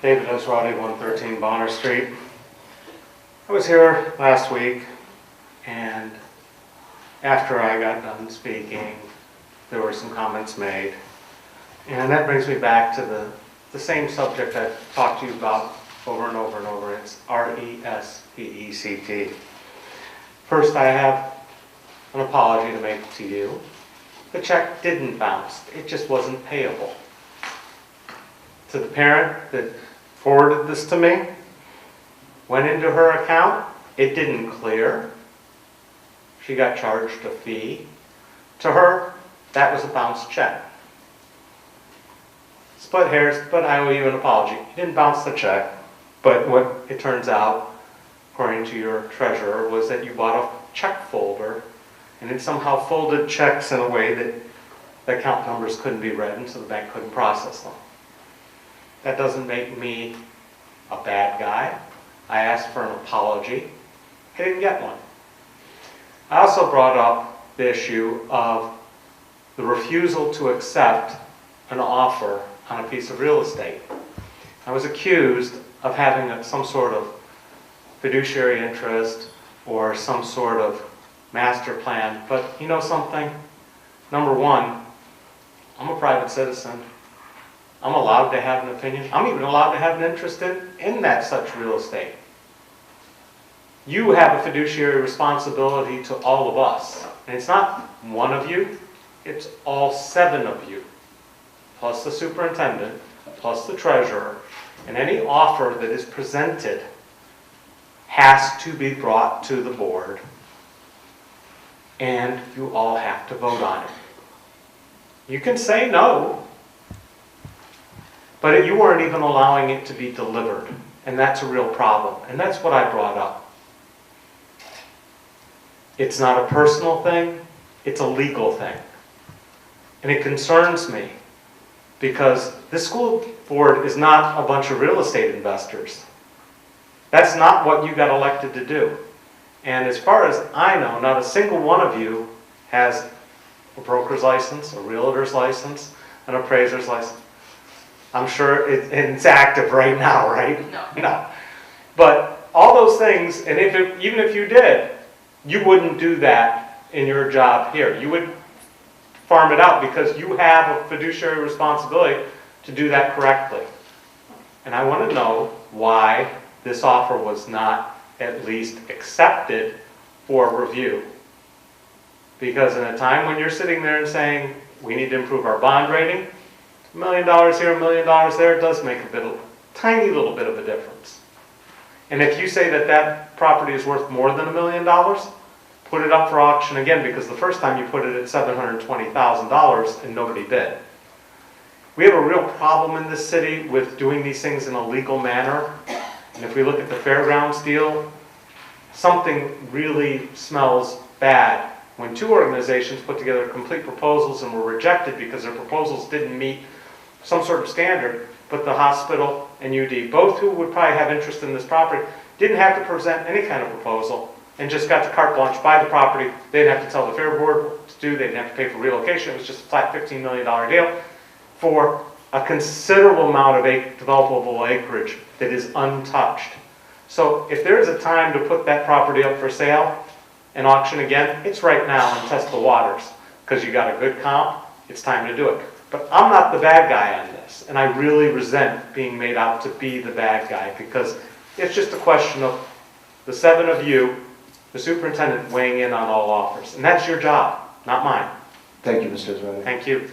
David Esrati, 113 Bonner Street. I was here last week, and after I got done speaking, there were some comments made. And that brings me back to the same subject I've talked to you about over and over and over. It's RESPECT. First, I have an apology to make to you. The check didn't bounce. It just wasn't payable. To the parent that forwarded this to me, went into her account, it didn't clear. She got charged a fee. To her, that was a bounced check. Split hairs, but I owe you an apology. You didn't bounce the check, but what it turns out, according to your treasurer, was that you bought a check folder and it somehow folded checks in a way that the account numbers couldn't be read, and so the bank couldn't process them. That doesn't make me a bad guy. I asked for an apology. I didn't get one. I also brought up the issue of the refusal to accept an offer on a piece of real estate. I was accused of having some sort of fiduciary interest or some sort of master plan, but you know something? Number one, I'm a private citizen. I'm allowed to have an opinion. I'm even allowed to have an interest in that such real estate. You have a fiduciary responsibility to all of us. And it's not one of you, it's all 7 of you, plus the superintendent, plus the treasurer. And any offer that is presented has to be brought to the board, and you all have to vote on it. You can say no, but you weren't even allowing it to be delivered, and that's a real problem, and that's what I brought up. It's not a personal thing, it's a legal thing, and it concerns me because this school board is not a bunch of real estate investors. That's not what you got elected to do. And as far as I know, not a single one of you has a broker's license, a realtor's license, an appraiser's license. I'm sure it's active right now, right? No. But all those things, and even if you did, you wouldn't do that in your job here. You would farm it out because you have a fiduciary responsibility to do that correctly. And I want to know why this offer was not at least accepted for review. Because in a time when you're sitting there and saying, we need to improve our bond rating, $1 million here, $1 million there, it does make a tiny little bit of a difference. And if you say that that property is worth more than $1 million, put it up for auction again, because the first time you put it at $720,000 and nobody bid. We have a real problem in this city with doing these things in a legal manner. And if we look at the fairgrounds deal, something really smells bad when 2 organizations put together complete proposals and were rejected because their proposals didn't meet some sort of standard, but the hospital and UD, both who would probably have interest in this property, didn't have to present any kind of proposal and just got the carte blanche, buy the property. They didn't have to tell the fair board what to do. They didn't have to pay for relocation. It was just a flat $15 million deal for a considerable amount of developable acreage that is untouched. So if there is a time to put that property up for sale and auction again, it's right now and test the waters. Because you got a good comp, it's time to do it. But I'm not the bad guy on this, and I really resent being made out to be the bad guy, because it's just a question of the 7 of you, the superintendent, weighing in on all offers. And that's your job, not mine. Thank you, Mr. Esrati. Thank you.